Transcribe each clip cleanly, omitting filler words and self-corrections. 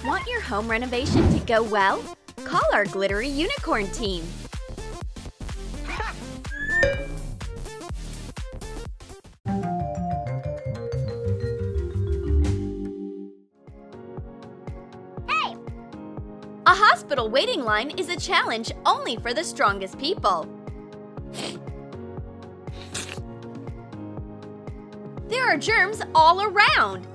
Want your home renovation to go well? Call our glittery unicorn team. Hey! A hospital waiting line is a challenge only for the strongest people. There are germs all around.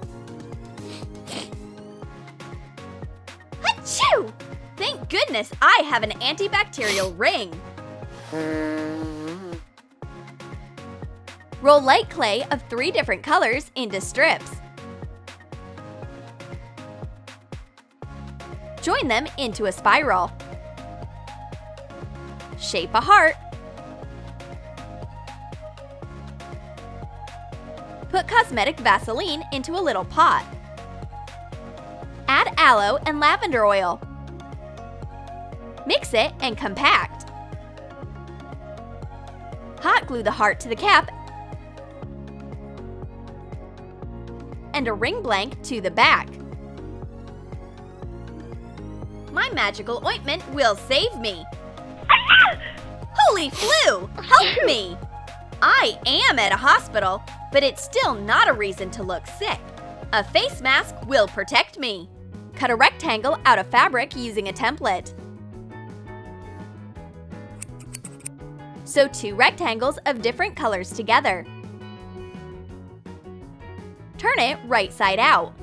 Achoo! Thank goodness I have an antibacterial ring. Roll light clay of 3 different colors into strips. Join them into a spiral. Shape a heart. Put Cosmetic Vaseline into a little pot. Add aloe and lavender oil. Mix it and compact. Hot glue the heart to the cap and a ring blank to the back. My magical ointment will save me. Holy flu! Help me! I am at a hospital, but it's still not a reason to look sick. A face mask will protect me. Cut a rectangle out of fabric using a template. Sew 2 rectangles of different colors together. Turn it right side out.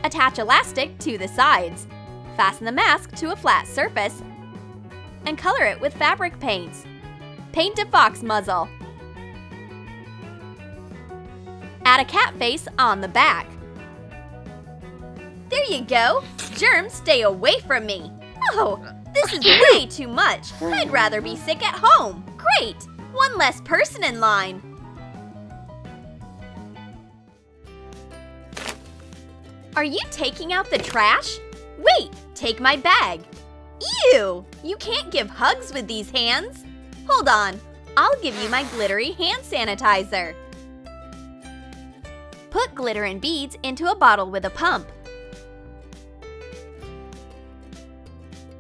Attach elastic to the sides. Fasten the mask to a flat surface and color it with fabric paints. Paint a fox muzzle. Add a cat face on the back. There you go! Germs stay away from me! Oh, this is way too much! I'd rather be sick at home! Great! One less person in line! Are you taking out the trash? Wait! Take my bag! Ew! You can't give hugs with these hands! Hold on! I'll give you my glittery hand sanitizer! Put glitter and beads into a bottle with a pump.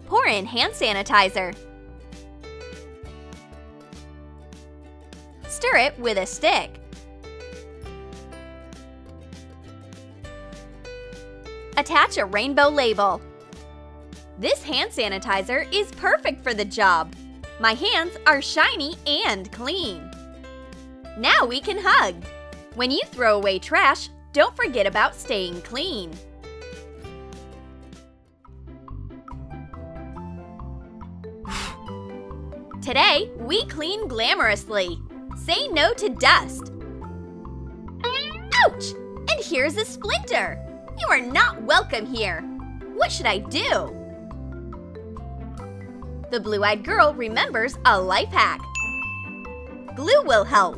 Pour in hand sanitizer. Stir it with a stick. Attach a rainbow label. This hand sanitizer is perfect for the job. My hands are shiny and clean. Now we can hug. When you throw away trash, don't forget about staying clean. Today, we clean glamorously. Say no to dust. Ouch! And here's a splinter. You are not welcome here. What should I do? The blue-eyed girl remembers a life hack. Glue will help.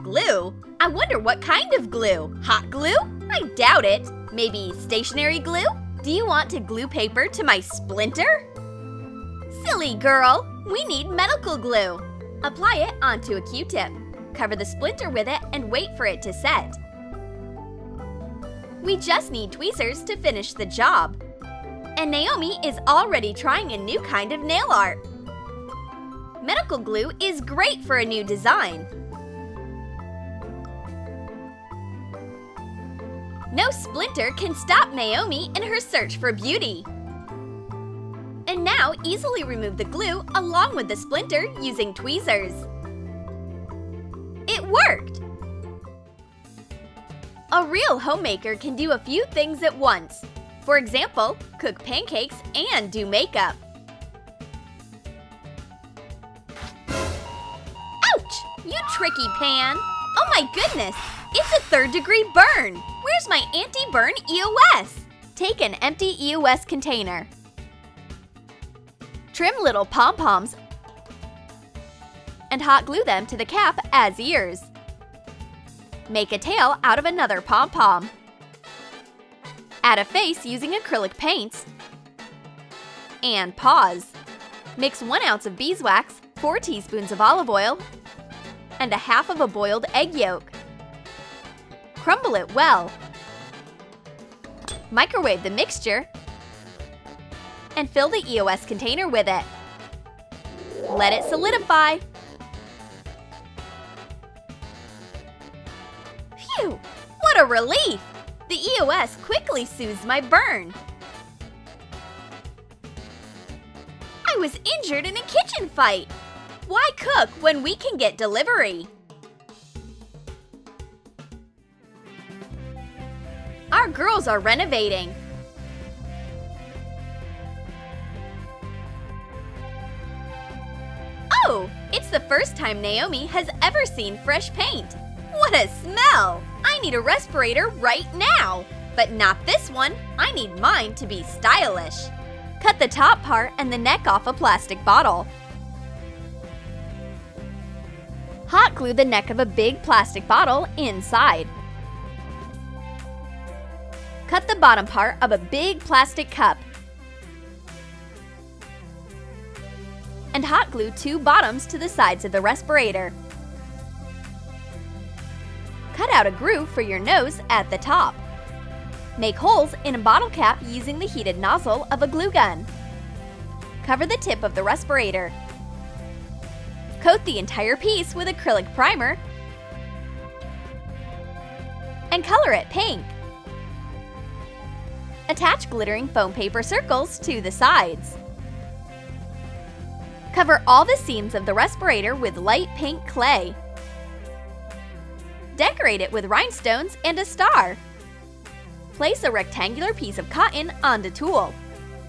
Glue? I wonder what kind of glue? Hot glue? I doubt it. Maybe stationary glue? Do you want to glue paper to my splinter? Silly girl! We need medical glue. Apply it onto a Q-tip. Cover the splinter with it and wait for it to set. We just need tweezers to finish the job. And Naomi is already trying a new kind of nail art. Medical glue is great for a new design. No splinter can stop Naomi in her search for beauty. And now easily remove the glue along with the splinter using tweezers. It worked! A real homemaker can do a few things at once. For example, cook pancakes and do makeup. Ouch! You tricky pan! Oh my goodness! It's a 3rd-degree burn! Where's my anti-burn EOS? Take an empty EOS container. Trim little pom-poms and hot glue them to the cap as ears. Make a tail out of another pom-pom. Add a face using acrylic paints. And paws. Mix 1 ounce of beeswax, 4 teaspoons of olive oil, and a half of a boiled egg yolk. Crumble it well. Microwave the mixture and fill the EOS container with it. Let it solidify. Phew! What a relief! The EOS quickly soothes my burn. I was injured in a kitchen fight. Why cook when we can get delivery? Our girls are renovating. Oh, it's the first time Naomi has ever seen fresh paint. What a smell! I need a respirator right now. But not this one. I need mine to be stylish. Cut the top part and the neck off a plastic bottle. Hot glue the neck of a big plastic bottle inside. Cut the bottom part of a big plastic cup. And hot glue 2 bottoms to the sides of the respirator. Cut out a groove for your nose at the top. Make holes in a bottle cap using the heated nozzle of a glue gun. Cover the tip of the respirator. Coat the entire piece with acrylic primer and color it pink. Attach glittering foam paper circles to the sides. Cover all the seams of the respirator with light pink clay. Decorate it with rhinestones and a star. Place a rectangular piece of cotton onto tulle.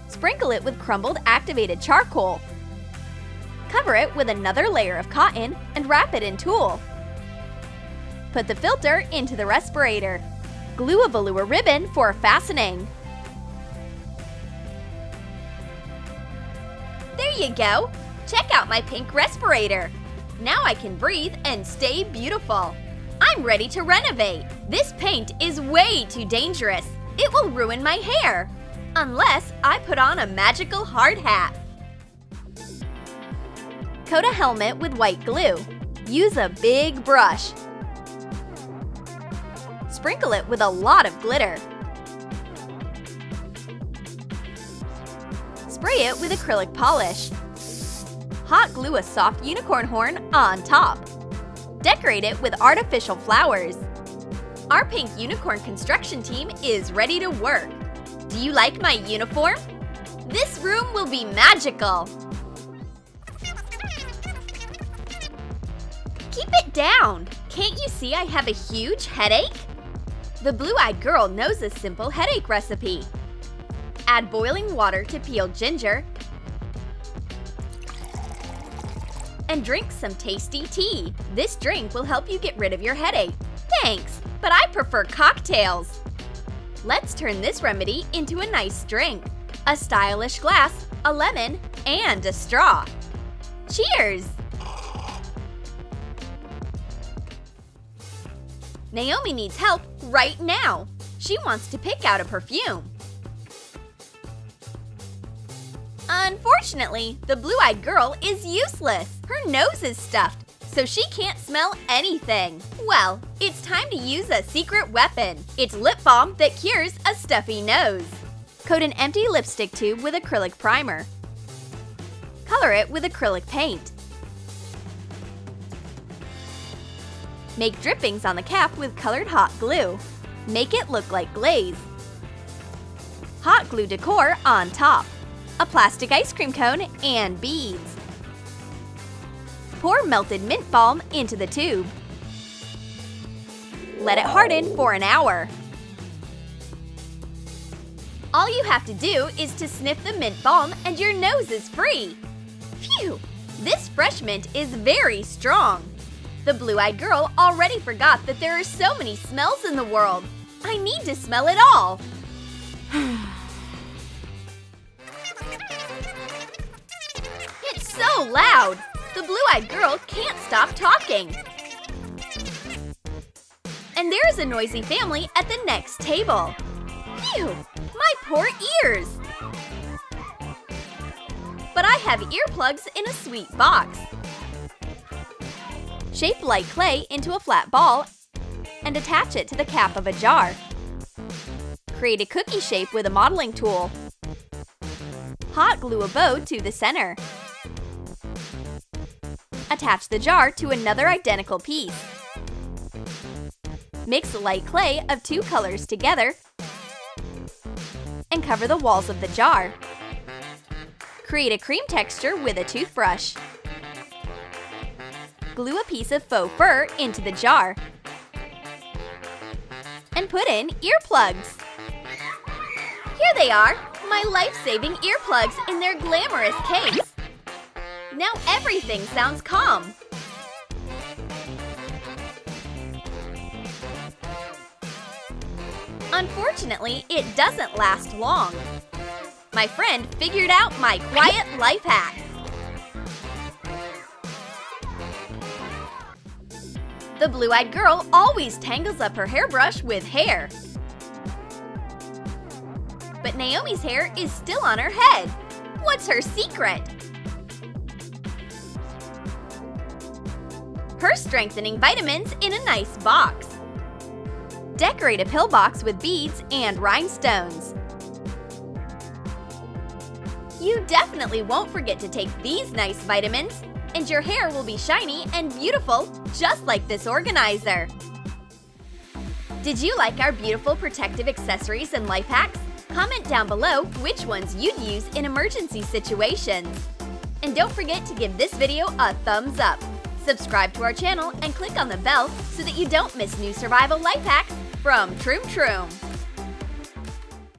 Sprinkle it with crumbled activated charcoal. Cover it with another layer of cotton and wrap it in tulle. Put the filter into the respirator. Glue a velour ribbon for fastening. There you go! Check out my pink respirator! Now I can breathe and stay beautiful! I'm ready to renovate! This paint is way too dangerous! It will ruin my hair! Unless I put on a magical hard hat! Coat a helmet with white glue. Use a big brush. Sprinkle it with a lot of glitter. Spray it with acrylic polish. Hot glue a soft unicorn horn on top. Decorate it with artificial flowers. Our pink unicorn construction team is ready to work. Do you like my uniform? This room will be magical! Keep it down! Can't you see I have a huge headache? The blue-eyed girl knows a simple headache recipe. Add boiling water to peel ginger and drink some tasty tea. This drink will help you get rid of your headache. Thanks, but I prefer cocktails. Let's turn this remedy into a nice drink. A stylish glass, a lemon, and a straw. Cheers! Naomi needs help right now. She wants to pick out a perfume. Unfortunately, the blue-eyed girl is useless. Her nose is stuffed, so she can't smell anything. Well, it's time to use a secret weapon. It's lip balm that cures a stuffy nose. Coat an empty lipstick tube with acrylic primer. Color it with acrylic paint. Make drippings on the cap with colored hot glue. Make it look like glaze. Hot glue decor on top. A plastic ice cream cone and beads. Pour melted mint balm into the tube. Let it harden for an hour. All you have to do is to sniff the mint balm and your nose is free. Phew! This fresh mint is very strong. The blue-eyed girl already forgot that there are so many smells in the world. I need to smell it all. It's so loud! The blue-eyed girl can't stop talking. And there's a noisy family at the next table. Phew! My poor ears! But I have earplugs in a sweet box. Shape light clay into a flat ball and attach it to the cap of a jar. Create a cookie shape with a modeling tool. Hot glue a bow to the center. Attach the jar to another identical piece. Mix light clay of 2 colors together and cover the walls of the jar. Create a cream texture with a toothbrush. Glue a piece of faux fur into the jar and put in earplugs. Here they are, my life-saving earplugs in their glamorous case. Now everything sounds calm. Unfortunately, it doesn't last long. My friend figured out my quiet life hack. The blue-eyed girl always tangles up her hairbrush with hair. But Naomi's hair is still on her head. What's her secret? Her strengthening vitamins in a nice box. Decorate a pill box with beads and rhinestones. You definitely won't forget to take these nice vitamins, and your hair will be shiny and beautiful, just like this organizer. Did you like our beautiful protective accessories and life hacks? Comment down below which ones you'd use in emergency situations. And don't forget to give this video a thumbs up. Subscribe to our channel and click on the bell so that you don't miss new survival life hacks from Troom Troom.